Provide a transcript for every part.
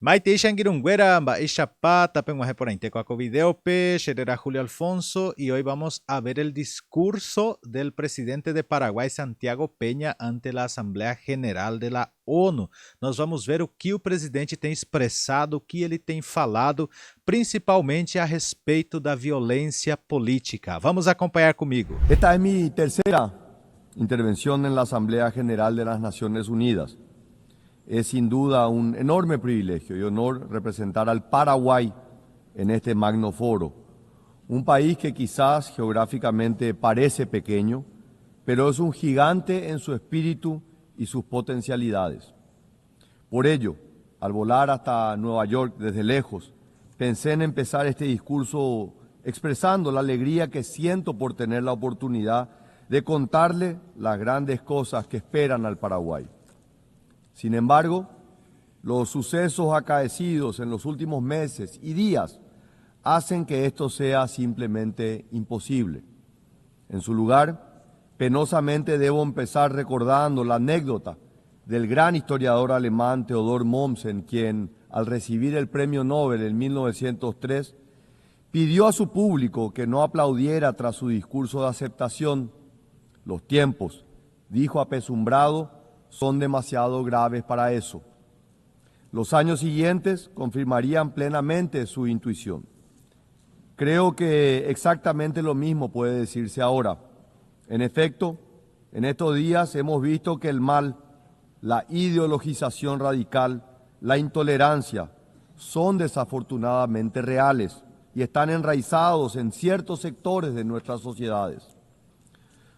Maite Shangirungüera, Chapata, Penguaje por Intecoaco Video, Sherera Julio Alfonso, y hoy vamos a ver el discurso del presidente de Paraguay, Santiago Peña, ante la Asamblea General de la ONU. Nós vamos ver o que o presidente tem expressado, o que ele tem falado, principalmente a respeito da violência política. Vamos acompanhar comigo. Esta es mi tercera intervención en la Asamblea General de las Naciones Unidas. Es sin duda un enorme privilegio y honor representar al Paraguay en este magno foro, un país que quizás geográficamente parece pequeño, pero es un gigante en su espíritu y sus potencialidades. Por ello, al volar hasta Nueva York desde lejos, pensé en empezar este discurso expresando la alegría que siento por tener la oportunidad de contarle las grandes cosas que esperan al Paraguay. Sin embargo, los sucesos acaecidos en los últimos meses y días hacen que esto sea simplemente imposible. En su lugar, penosamente debo empezar recordando la anécdota del gran historiador alemán Theodor Mommsen, quien, al recibir el Premio Nobel en 1903, pidió a su público que no aplaudiera tras su discurso de aceptación. Los tiempos, dijo apesumbrado, son demasiado graves para eso. Los años siguientes confirmarían plenamente su intuición. Creo que exactamente lo mismo puede decirse ahora. En efecto, en estos días hemos visto que el mal, la ideologización radical, la intolerancia, son desafortunadamente reales y están enraizados en ciertos sectores de nuestras sociedades.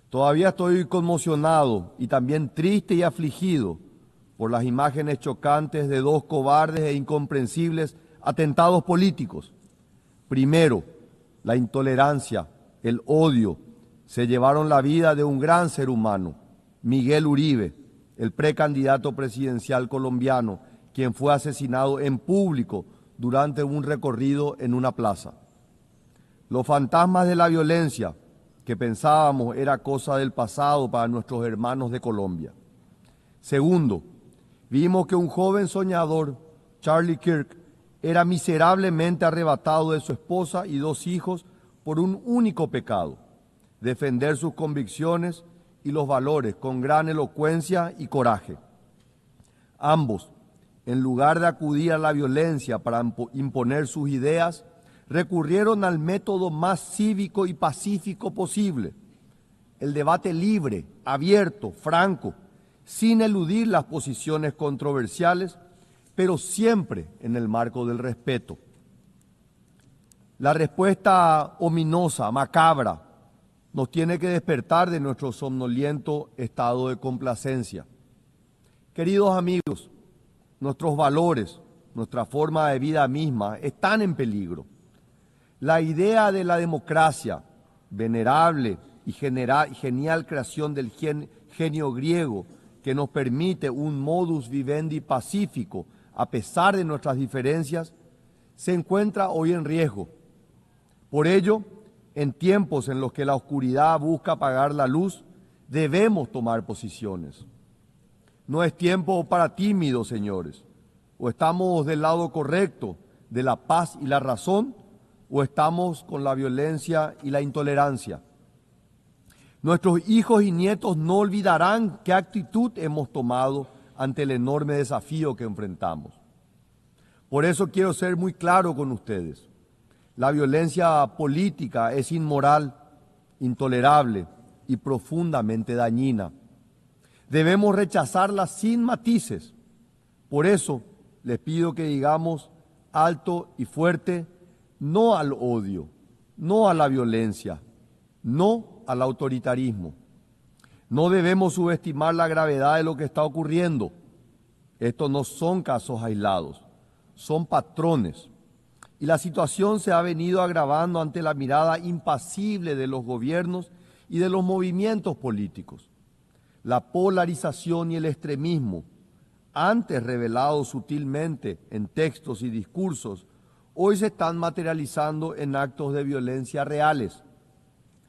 Todavía estoy conmocionado y también triste y afligido por las imágenes chocantes de dos cobardes e incomprensibles atentados políticos. Primero, la intolerancia, el odio, se llevaron la vida de un gran ser humano, Miguel Uribe, el precandidato presidencial colombiano, quien fue asesinado en público durante un recorrido en una plaza. Los fantasmas de la violencia, que pensábamos era cosa del pasado para nuestros hermanos de Colombia. Segundo, vimos que un joven soñador, Charlie Kirk, era miserablemente arrebatado de su esposa y dos hijos por un único pecado: defender sus convicciones y los valores con gran elocuencia y coraje. Ambos, en lugar de acudir a la violencia para imponer sus ideas, recurrieron al método más cívico y pacífico posible: el debate libre, abierto, franco, sin eludir las posiciones controversiales, pero siempre en el marco del respeto. La respuesta ominosa, macabra, nos tiene que despertar de nuestro somnoliento estado de complacencia. Queridos amigos, nuestros valores, nuestra forma de vida misma están en peligro. La idea de la democracia, venerable y genial creación del genio griego, que nos permite un modus vivendi pacífico a pesar de nuestras diferencias, se encuentra hoy en riesgo. Por ello, en tiempos en los que la oscuridad busca apagar la luz, debemos tomar posiciones. No es tiempo para tímidos, señores. O estamos del lado correcto, de la paz y la razón, o estamos con la violencia y la intolerancia. Nuestros hijos y nietos no olvidarán qué actitud hemos tomado ante el enorme desafío que enfrentamos. Por eso quiero ser muy claro con ustedes. La violencia política es inmoral, intolerable y profundamente dañina. Debemos rechazarla sin matices. Por eso les pido que digamos alto y fuerte: no al odio, no a la violencia, no al autoritarismo. No debemos subestimar la gravedad de lo que está ocurriendo. Estos no son casos aislados, son patrones. Y la situación se ha venido agravando ante la mirada impasible de los gobiernos y de los movimientos políticos. La polarización y el extremismo, antes revelados sutilmente en textos y discursos, hoy se están materializando en actos de violencia reales.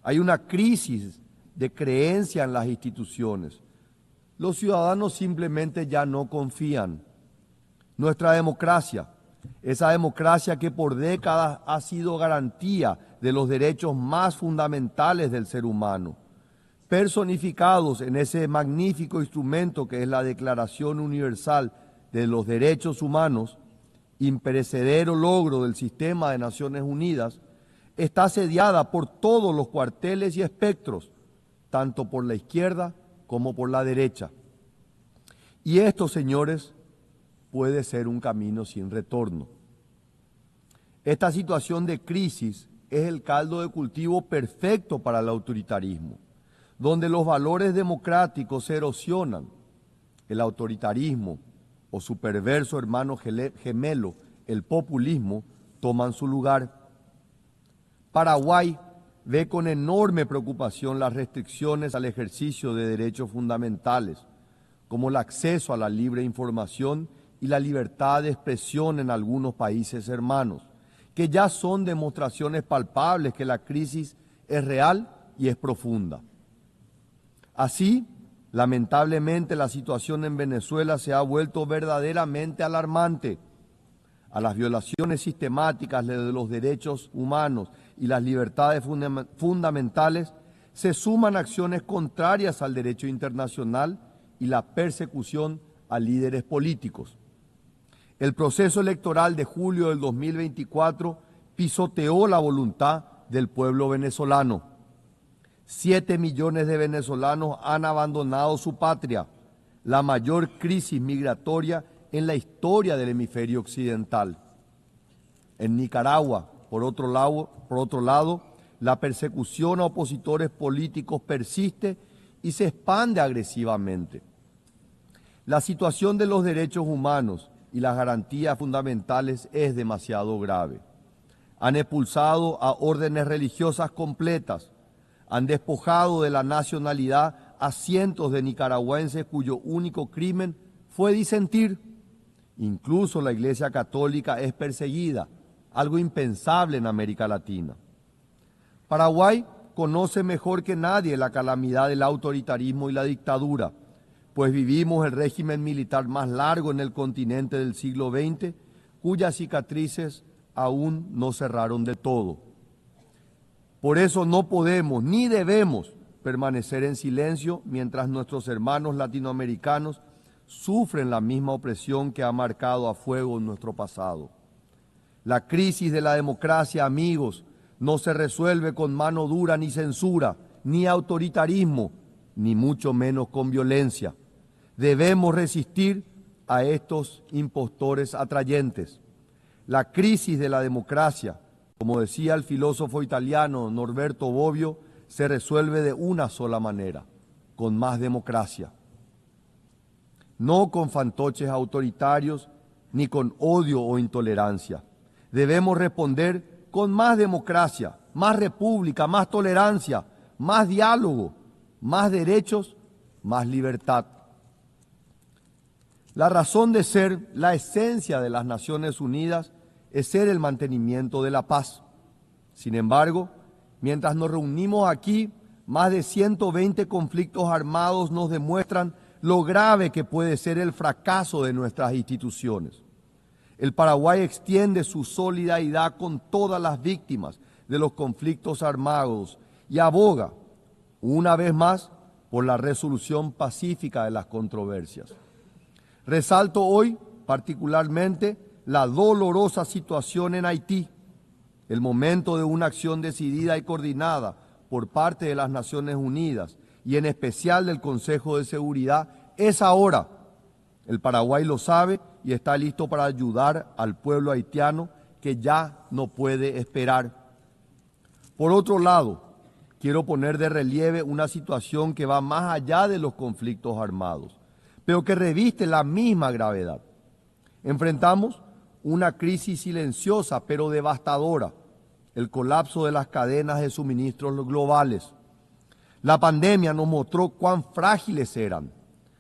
Hay una crisis de creencia en las instituciones. Los ciudadanos simplemente ya no confían. nuestra democracia, esa democracia que por décadas ha sido garantía de los derechos más fundamentales del ser humano, personificados en ese magnífico instrumento que es la Declaración Universal de los Derechos Humanos, imperecedero logro del sistema de Naciones Unidas, está asediada por todos los cuarteles y espectros, tanto por la izquierda como por la derecha. Y esto, señores, puede ser un camino sin retorno. Esta situación de crisis es el caldo de cultivo perfecto para el autoritarismo, donde los valores democráticos se erosionan. El autoritarismo o su perverso hermano gemelo, el populismo, toman su lugar. Paraguay ve con enorme preocupación las restricciones al ejercicio de derechos fundamentales, como el acceso a la libre información y la libertad de expresión en algunos países hermanos, que ya son demostraciones palpables que la crisis es real y es profunda. Así, lamentablemente, la situación en Venezuela se ha vuelto verdaderamente alarmante. A las violaciones sistemáticas de los derechos humanos y las libertades fundamentales se suman acciones contrarias al derecho internacional y la persecución a líderes políticos. El proceso electoral de julio del 2024 pisoteó la voluntad del pueblo venezolano. 7 millones de venezolanos han abandonado su patria, la mayor crisis migratoria en la historia del hemisferio occidental. En Nicaragua, por otro lado, la persecución a opositores políticos persiste y se expande agresivamente. La situación de los derechos humanos y las garantías fundamentales es demasiado grave. Han expulsado a órdenes religiosas completas, han despojado de la nacionalidad a cientos de nicaragüenses cuyo único crimen fue disentir. Incluso la Iglesia Católica es perseguida, algo impensable en América Latina. Paraguay conoce mejor que nadie la calamidad del autoritarismo y la dictadura, pues vivimos el régimen militar más largo en el continente del siglo XX, cuyas cicatrices aún no cerraron del todo. Por eso no podemos ni debemos permanecer en silencio mientras nuestros hermanos latinoamericanos sufren la misma opresión que ha marcado a fuego en nuestro pasado. La crisis de la democracia, amigos, no se resuelve con mano dura ni censura, ni autoritarismo, ni mucho menos con violencia. Debemos resistir a estos impostores atrayentes. La crisis de la democracia, como decía el filósofo italiano Norberto Bobbio, se resuelve de una sola manera, con más democracia. No con fantoches autoritarios ni con odio o intolerancia. Debemos responder con más democracia, más república, más tolerancia, más diálogo, más derechos, más libertad. La razón de ser, la esencia de las Naciones Unidas es ser el mantenimiento de la paz. Sin embargo, mientras nos reunimos aquí, más de 120 conflictos armados nos demuestran lo grave que puede ser el fracaso de nuestras instituciones. El Paraguay extiende su solidaridad con todas las víctimas de los conflictos armados y aboga, una vez más, por la resolución pacífica de las controversias. Resalto hoy, particularmente, la dolorosa situación en Haití. El momento de una acción decidida y coordinada por parte de las Naciones Unidas y en especial del Consejo de Seguridad es ahora. El Paraguay lo sabe y está listo para ayudar al pueblo haitiano que ya no puede esperar. Por otro lado, quiero poner de relieve una situación que va más allá de los conflictos armados, pero que reviste la misma gravedad. Enfrentamos una crisis silenciosa pero devastadora, el colapso de las cadenas de suministros globales. La pandemia nos mostró cuán frágiles eran.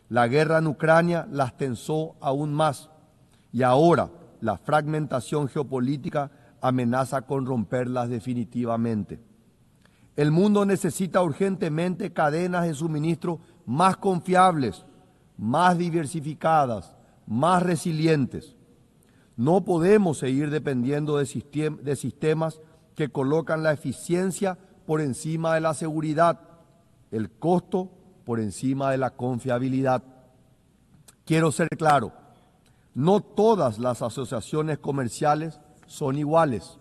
La guerra en Ucrania las tensó aún más y ahora la fragmentación geopolítica amenaza con romperlas definitivamente. El mundo necesita urgentemente cadenas de suministro más confiables, más diversificadas, más resilientes. No podemos seguir dependiendo de sistemas que colocan la eficiencia por encima de la seguridad, el costo por encima de la confiabilidad. Quiero ser claro, no todas las asociaciones comerciales son iguales.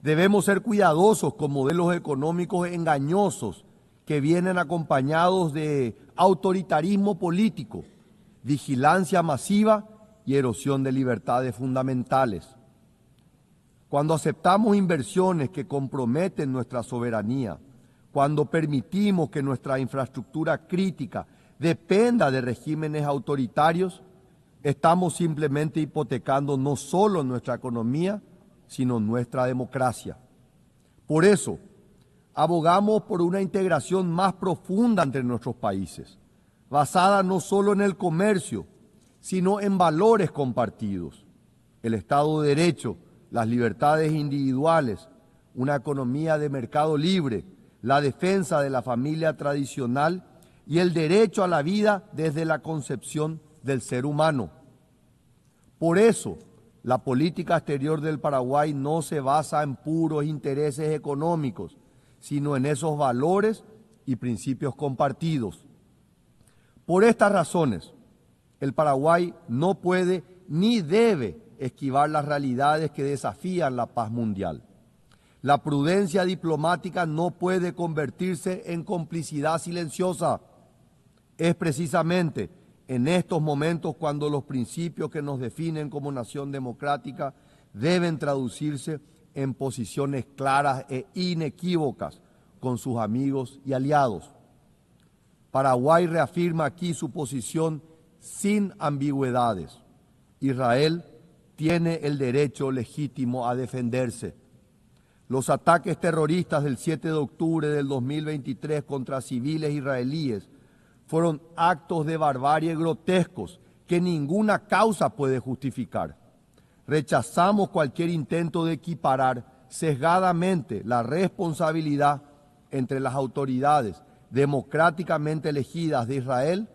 Debemos ser cuidadosos con modelos económicos engañosos que vienen acompañados de autoritarismo político, vigilancia masiva y erosión de libertades fundamentales. Cuando aceptamos inversiones que comprometen nuestra soberanía, cuando permitimos que nuestra infraestructura crítica dependa de regímenes autoritarios, estamos simplemente hipotecando no solo nuestra economía, sino nuestra democracia. Por eso, abogamos por una integración más profunda entre nuestros países, basada no solo en el comercio, sino en valores compartidos: el Estado de Derecho, las libertades individuales, una economía de mercado libre, la defensa de la familia tradicional y el derecho a la vida desde la concepción del ser humano. Por eso, la política exterior del Paraguay no se basa en puros intereses económicos, sino en esos valores y principios compartidos. Por estas razones, el Paraguay no puede ni debe esquivar las realidades que desafían la paz mundial. La prudencia diplomática no puede convertirse en complicidad silenciosa. Es precisamente en estos momentos cuando los principios que nos definen como nación democrática deben traducirse en posiciones claras e inequívocas con sus amigos y aliados. Paraguay reafirma aquí su posición sin ambigüedades. Israel tiene el derecho legítimo a defenderse. Los ataques terroristas del 7 de octubre del 2023 contra civiles israelíes fueron actos de barbarie grotescos que ninguna causa puede justificar. Rechazamos cualquier intento de equiparar sesgadamente la responsabilidad entre las autoridades democráticamente elegidas de Israel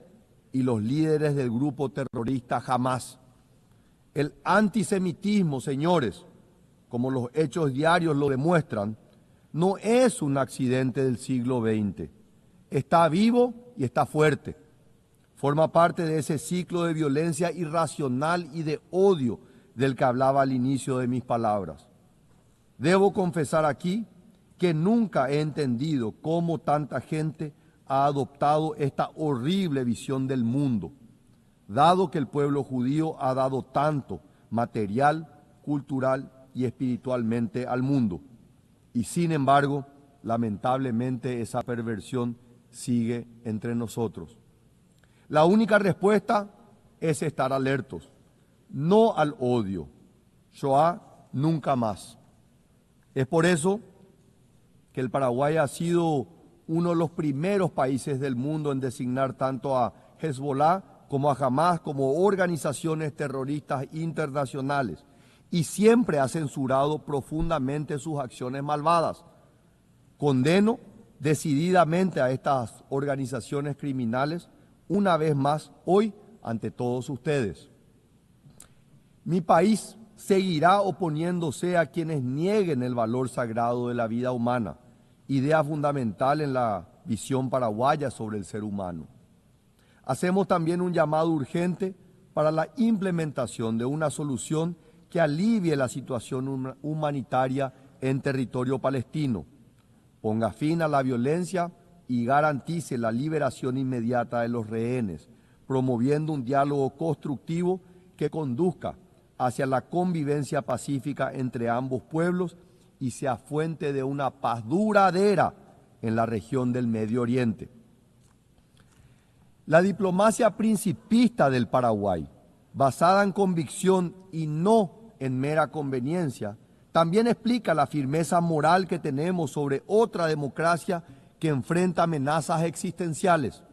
y los líderes del grupo terrorista Hamás. El antisemitismo, señores, como los hechos diarios lo demuestran, no es un accidente del siglo XX. Está vivo y está fuerte. Forma parte de ese ciclo de violencia irracional y de odio del que hablaba al inicio de mis palabras. Debo confesar aquí que nunca he entendido cómo tanta gente ha adoptado esta horrible visión del mundo, dado que el pueblo judío ha dado tanto material, cultural y espiritualmente al mundo. Y sin embargo, lamentablemente esa perversión sigue entre nosotros. La única respuesta es estar alertos, no al odio. Shoah nunca más. Es por eso que el Paraguay ha sido uno de los primeros países del mundo en designar tanto a Hezbollah como a Hamás como organizaciones terroristas internacionales, y siempre ha censurado profundamente sus acciones malvadas. Condeno decididamente a estas organizaciones criminales una vez más hoy ante todos ustedes. Mi país seguirá oponiéndose a quienes nieguen el valor sagrado de la vida humana, idea fundamental en la visión paraguaya sobre el ser humano. Hacemos también un llamado urgente para la implementación de una solución que alivie la situación humanitaria en territorio palestino, ponga fin a la violencia y garantice la liberación inmediata de los rehenes, promoviendo un diálogo constructivo que conduzca hacia la convivencia pacífica entre ambos pueblos y sea fuente de una paz duradera en la región del Medio Oriente. La diplomacia principista del Paraguay, basada en convicción y no en mera conveniencia, también explica la firmeza moral que tenemos sobre otra democracia que enfrenta amenazas existenciales.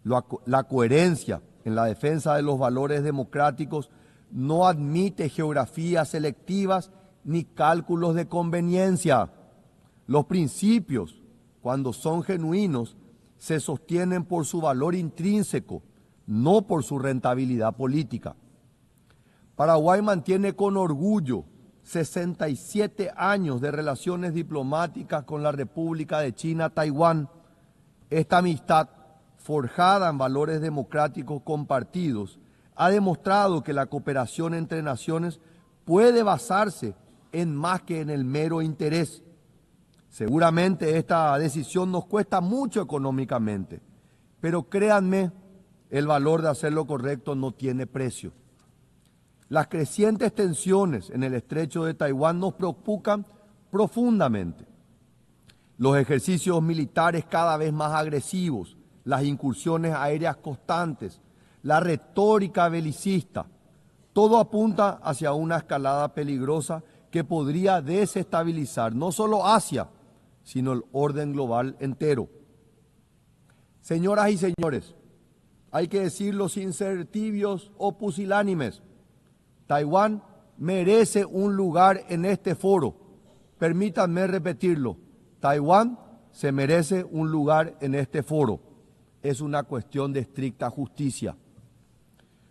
La coherencia en la defensa de los valores democráticos no admite geografías selectivas ni cálculos de conveniencia. Los principios, cuando son genuinos, se sostienen por su valor intrínseco, no por su rentabilidad política. Paraguay mantiene con orgullo 67 años de relaciones diplomáticas con la República de China, Taiwán. Esta amistad, forjada en valores democráticos compartidos, ha demostrado que la cooperación entre naciones puede basarse en más que en el mero interés. Seguramente esta decisión nos cuesta mucho económicamente, pero créanme, el valor de hacer lo correcto no tiene precio. Las crecientes tensiones en el estrecho de Taiwán nos preocupan profundamente. Los ejercicios militares cada vez más agresivos, las incursiones aéreas constantes, la retórica belicista, todo apunta hacia una escalada peligrosa que podría desestabilizar no solo Asia, sino el orden global entero. Señoras y señores, hay que decirlo sin ser tibios o pusilánimes, Taiwán merece un lugar en este foro. Permítanme repetirlo, Taiwán se merece un lugar en este foro. Es una cuestión de estricta justicia.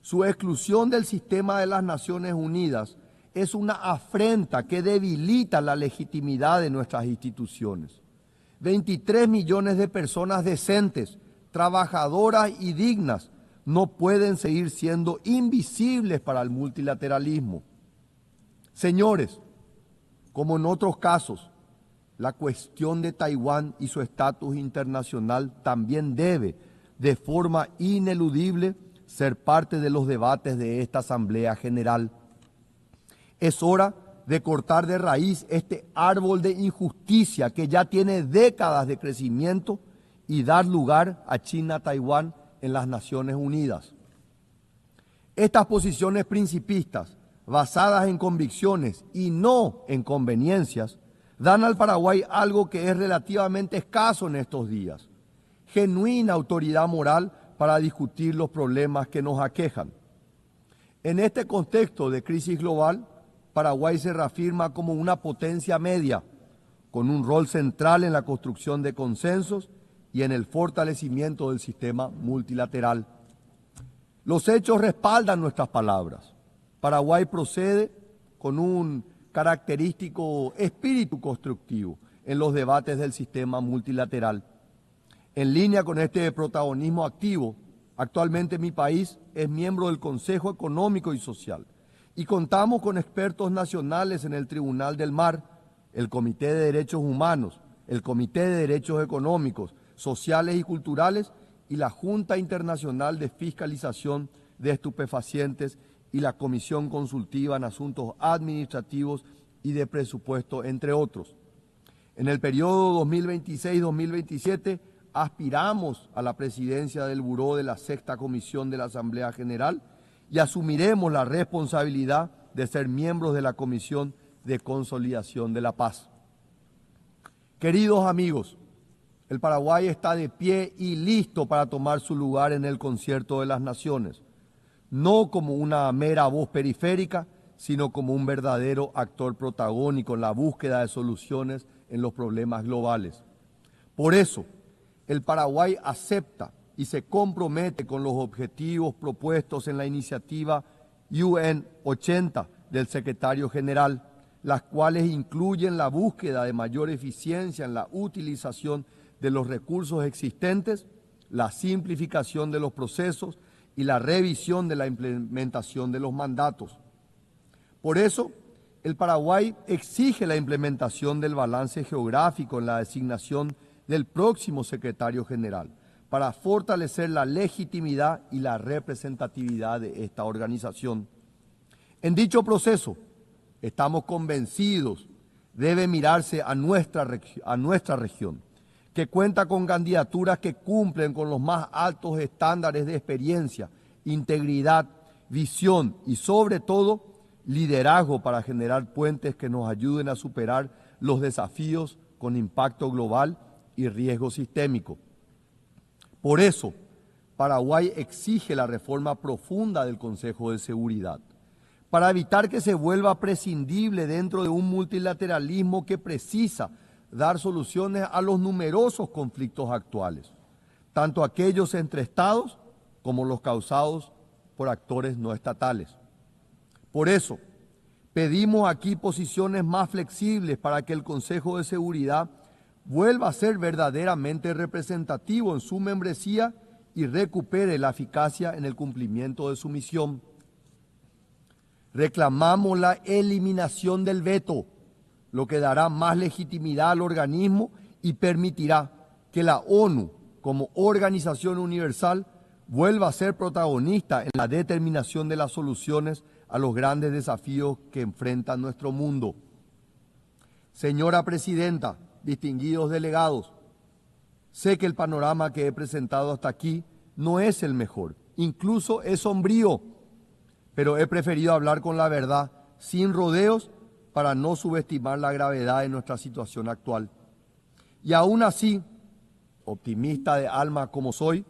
Su exclusión del sistema de las Naciones Unidas es una afrenta que debilita la legitimidad de nuestras instituciones. 23 millones de personas decentes, trabajadoras y dignas no pueden seguir siendo invisibles para el multilateralismo. Señores, como en otros casos, la cuestión de Taiwán y su estatus internacional también debe, de forma ineludible, ser parte de los debates de esta Asamblea General. Es hora de cortar de raíz este árbol de injusticia que ya tiene décadas de crecimiento y dar lugar a China-Taiwán en las Naciones Unidas. Estas posiciones principistas, basadas en convicciones y no en conveniencias, dan al Paraguay algo que es relativamente escaso en estos días: genuina autoridad moral para discutir los problemas que nos aquejan. En este contexto de crisis global, Paraguay se reafirma como una potencia media, con un rol central en la construcción de consensos y en el fortalecimiento del sistema multilateral. Los hechos respaldan nuestras palabras. Paraguay procede con un característico espíritu constructivo en los debates del sistema multilateral. En línea con este protagonismo activo, actualmente mi país es miembro del Consejo Económico y Social y contamos con expertos nacionales en el Tribunal del Mar, el Comité de Derechos Humanos, el Comité de Derechos Económicos, Sociales y Culturales y la Junta Internacional de Fiscalización de Estupefacientes y la Comisión Consultiva en Asuntos Administrativos y de Presupuesto, entre otros. En el periodo 2026-2027 aspiramos a la presidencia del Buró de la Sexta Comisión de la Asamblea General y asumiremos la responsabilidad de ser miembros de la Comisión de Consolidación de la Paz. Queridos amigos, el Paraguay está de pie y listo para tomar su lugar en el concierto de las naciones, no como una mera voz periférica, sino como un verdadero actor protagónico en la búsqueda de soluciones en los problemas globales. Por eso, el Paraguay acepta y se compromete con los objetivos propuestos en la iniciativa UN 80 del secretario general, las cuales incluyen la búsqueda de mayor eficiencia en la utilización de los recursos existentes, la simplificación de los procesos y la revisión de la implementación de los mandatos. Por eso, el Paraguay exige la implementación del balance geográfico en la designación del próximo secretario general para fortalecer la legitimidad y la representatividad de esta organización. En dicho proceso, estamos convencidos debe mirarse a nuestra región, que cuenta con candidaturas que cumplen con los más altos estándares de experiencia, integridad, visión y sobre todo liderazgo para generar puentes que nos ayuden a superar los desafíos con impacto global y riesgo sistémico. Por eso, Paraguay exige la reforma profunda del Consejo de Seguridad, para evitar que se vuelva prescindible dentro de un multilateralismo que precisa dar soluciones a los numerosos conflictos actuales, tanto aquellos entre estados como los causados por actores no estatales. Por eso, pedimos aquí posiciones más flexibles para que el Consejo de Seguridad vuelva a ser verdaderamente representativo en su membresía y recupere la eficacia en el cumplimiento de su misión. Reclamamos la eliminación del veto, lo que dará más legitimidad al organismo y permitirá que la ONU, como organización universal, vuelva a ser protagonista en la determinación de las soluciones a los grandes desafíos que enfrenta nuestro mundo. Señora Presidenta, distinguidos delegados, sé que el panorama que he presentado hasta aquí no es el mejor, incluso es sombrío, pero he preferido hablar con la verdad, sin rodeos, para no subestimar la gravedad de nuestra situación actual. Y aún así, optimista de alma como soy,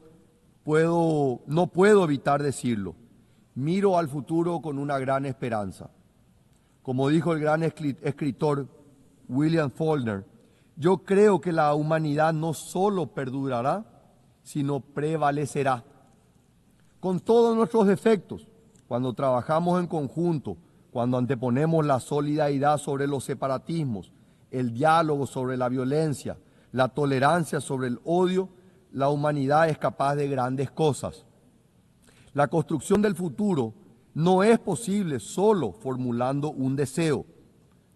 no puedo evitar decirlo. Miro al futuro con una gran esperanza. Como dijo el gran escritor William Faulkner, yo creo que la humanidad no solo perdurará, sino prevalecerá. Con todos nuestros defectos, cuando trabajamos en conjunto, cuando anteponemos la solidaridad sobre los separatismos, el diálogo sobre la violencia, la tolerancia sobre el odio, la humanidad es capaz de grandes cosas. La construcción del futuro no es posible solo formulando un deseo.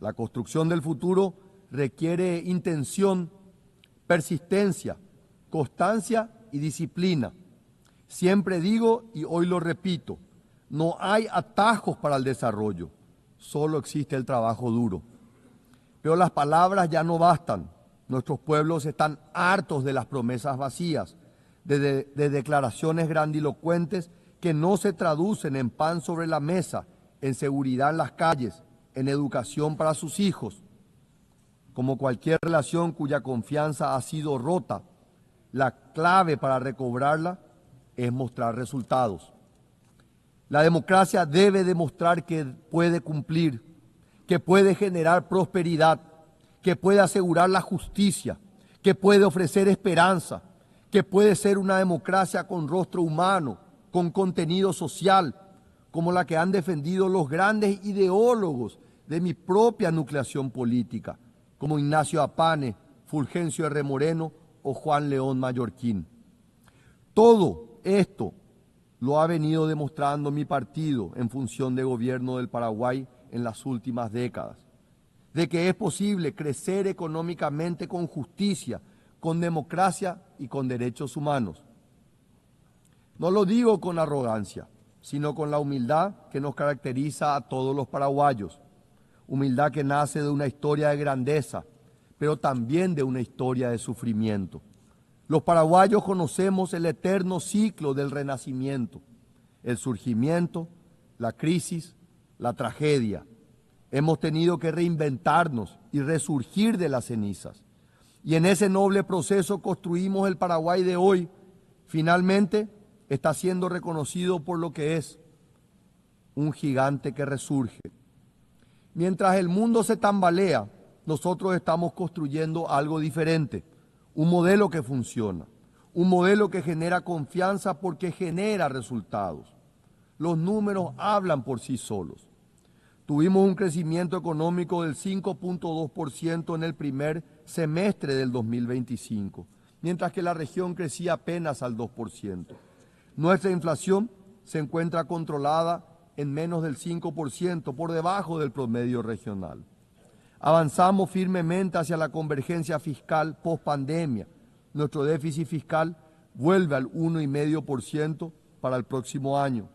La construcción del futuro requiere intención, persistencia, constancia y disciplina. Siempre digo, y hoy lo repito, no hay atajos para el desarrollo, solo existe el trabajo duro. Pero las palabras ya no bastan. Nuestros pueblos están hartos de las promesas vacías, de declaraciones grandilocuentes que no se traducen en pan sobre la mesa, en seguridad en las calles, en educación para sus hijos. Como cualquier relación cuya confianza ha sido rota, la clave para recobrarla es mostrar resultados. La democracia debe demostrar que puede cumplir, que puede generar prosperidad, que puede asegurar la justicia, que puede ofrecer esperanza, que puede ser una democracia con rostro humano, con contenido social, como la que han defendido los grandes ideólogos de mi propia nucleación política, como Ignacio Apane, Fulgencio R. Moreno o Juan León Mallorquín. Todo esto lo ha venido demostrando mi partido en función de gobierno del Paraguay en las últimas décadas, de que es posible crecer económicamente con justicia, con democracia y con derechos humanos. No lo digo con arrogancia, sino con la humildad que nos caracteriza a todos los paraguayos, humildad que nace de una historia de grandeza, pero también de una historia de sufrimiento. Los paraguayos conocemos el eterno ciclo del renacimiento, el surgimiento, la crisis, la tragedia. Hemos tenido que reinventarnos y resurgir de las cenizas. Y en ese noble proceso construimos el Paraguay de hoy. Finalmente está siendo reconocido por lo que es, un gigante que resurge. Mientras el mundo se tambalea, nosotros estamos construyendo algo diferente. Un modelo que funciona, un modelo que genera confianza porque genera resultados. Los números hablan por sí solos. Tuvimos un crecimiento económico del 5.2% en el primer semestre del 2025, mientras que la región crecía apenas al 2%. Nuestra inflación se encuentra controlada en menos del 5%, por debajo del promedio regional. Avanzamos firmemente hacia la convergencia fiscal post-pandemia. Nuestro déficit fiscal vuelve al 1,5% para el próximo año.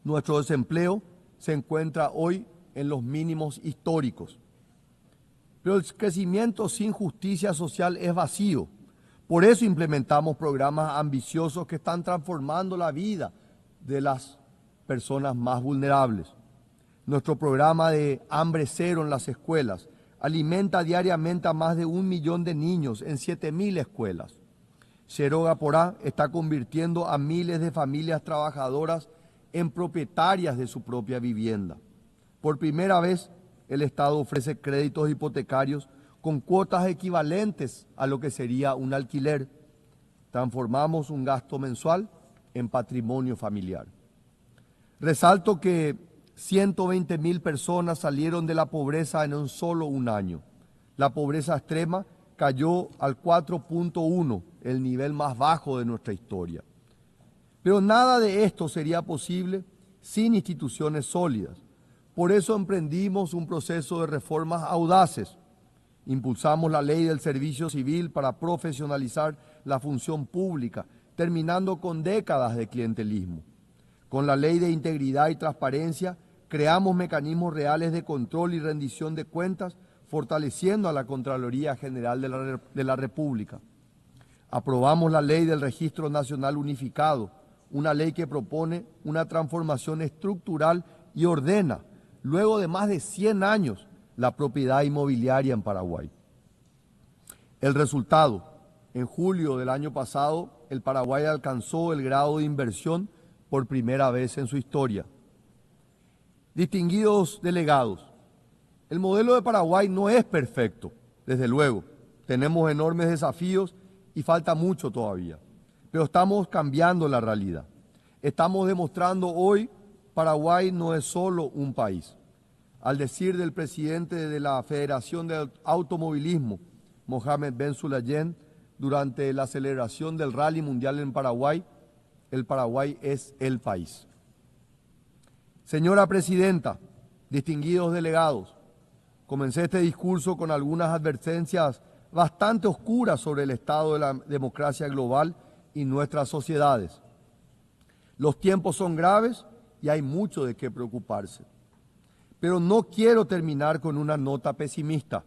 Nuestro desempleo se encuentra hoy en los mínimos históricos. Pero el crecimiento sin justicia social es vacío. Por eso implementamos programas ambiciosos que están transformando la vida de las personas más vulnerables. Nuestro programa de hambre cero en las escuelas alimenta diariamente a más de 1 millón de niños en 7.000 escuelas. Cherogá Porá está convirtiendo a miles de familias trabajadoras en propietarias de su propia vivienda. Por primera vez, el Estado ofrece créditos hipotecarios con cuotas equivalentes a lo que sería un alquiler. Transformamos un gasto mensual en patrimonio familiar. Resalto que 120.000 personas salieron de la pobreza en solo un año. La pobreza extrema cayó al 4.1, el nivel más bajo de nuestra historia. Pero nada de esto sería posible sin instituciones sólidas. Por eso emprendimos un proceso de reformas audaces. Impulsamos la ley del servicio civil para profesionalizar la función pública, terminando con décadas de clientelismo. Con la ley de integridad y transparencia, creamos mecanismos reales de control y rendición de cuentas, fortaleciendo a la Contraloría General de la República. Aprobamos la ley del Registro Nacional Unificado, una ley que propone una transformación estructural y ordena, luego de más de 100 años, la propiedad inmobiliaria en Paraguay. El resultado: en julio del año pasado, el Paraguay alcanzó el grado de inversión por primera vez en su historia. Distinguidos delegados, el modelo de Paraguay no es perfecto, desde luego. Tenemos enormes desafíos y falta mucho todavía, pero estamos cambiando la realidad. Estamos demostrando hoy Paraguay no es solo un país. Al decir del presidente de la Federación de Automovilismo, Mohamed Ben Sulayem, durante la celebración del Rally Mundial en Paraguay, el Paraguay es el país. Señora Presidenta, distinguidos delegados, comencé este discurso con algunas advertencias bastante oscuras sobre el estado de la democracia global y nuestras sociedades. Los tiempos son graves y hay mucho de qué preocuparse. Pero no quiero terminar con una nota pesimista.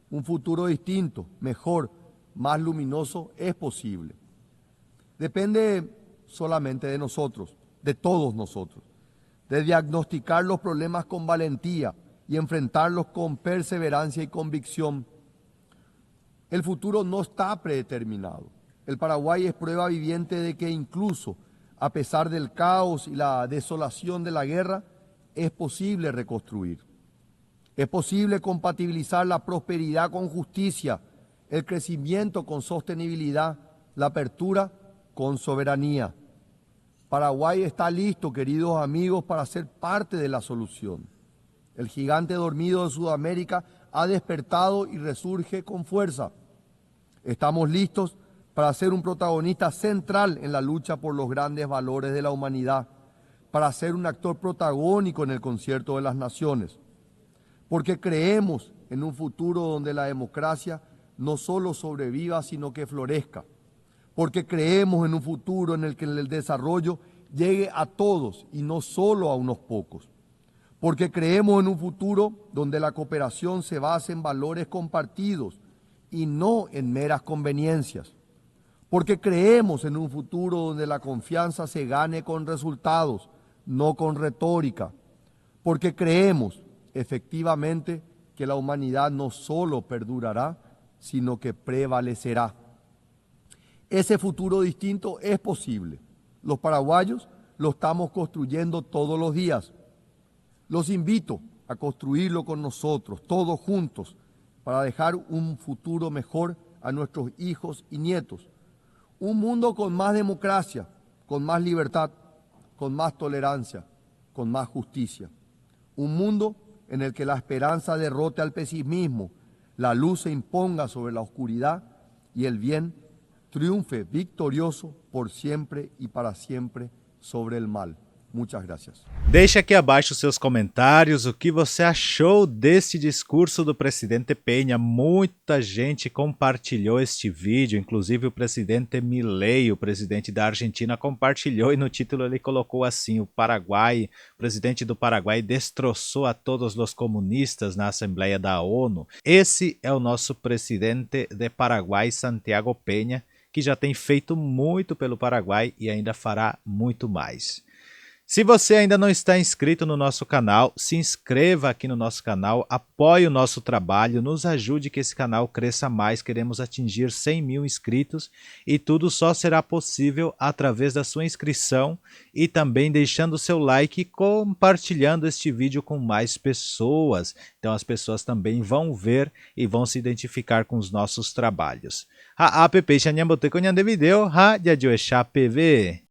Un futuro distinto, mejor, más luminoso es posible. Depende solamente de nosotros, de todos nosotros, de diagnosticar los problemas con valentía y enfrentarlos con perseverancia y convicción. El futuro no está predeterminado. El Paraguay es prueba viviente de que incluso a pesar del caos y la desolación de la guerra, es posible reconstruir. Es posible compatibilizar la prosperidad con justicia, el crecimiento con sostenibilidad, la apertura con soberanía. Paraguay está listo, queridos amigos, para ser parte de la solución. El gigante dormido de Sudamérica ha despertado y resurge con fuerza. Estamos listos para ser un protagonista central en la lucha por los grandes valores de la humanidad, para ser un actor protagónico en el concierto de las naciones, porque creemos en un futuro donde la democracia no solo sobreviva, sino que florezca, porque creemos en un futuro en el que el desarrollo llegue a todos y no solo a unos pocos, porque creemos en un futuro donde la cooperación se base en valores compartidos y no en meras conveniencias, porque creemos en un futuro donde la confianza se gane con resultados, no con retórica, porque creemos efectivamente que la humanidad no solo perdurará, sino que prevalecerá. Ese futuro distinto es posible. Los paraguayos lo estamos construyendo todos los días. Los invito a construirlo con nosotros, todos juntos, para dejar un futuro mejor a nuestros hijos y nietos. Un mundo con más democracia, con más libertad, con más tolerancia, con más justicia. Un mundo en el que la esperanza derrote al pesimismo, la luz se imponga sobre la oscuridad y el bien triunfe victorioso por siempre y para siempre sobre el mal. Muchas gracias. Deixe aqui abaixo seus comentários, o que você achou deste discurso do presidente Peña. Muita gente compartilhou este vídeo, inclusive o presidente Milei, o presidente da Argentina, compartilhou e no título ele colocou assim: o presidente do Paraguai destroçou a todos os comunistas na Assembleia da ONU. Esse é o nosso presidente de Paraguai, Santiago Peña, que já tem feito muito pelo Paraguai e ainda fará muito mais. Se você ainda não está inscrito no nosso canal, se inscreva aqui no nosso canal, apoie o nosso trabalho, nos ajude que esse canal cresça mais. Queremos atingir 100 mil inscritos e tudo só será possível através da sua inscrição e também deixando o seu like e compartilhando este vídeo com mais pessoas. Então as pessoas também vão ver e vão se identificar com os nossos trabalhos. Ha app video ha ya PV.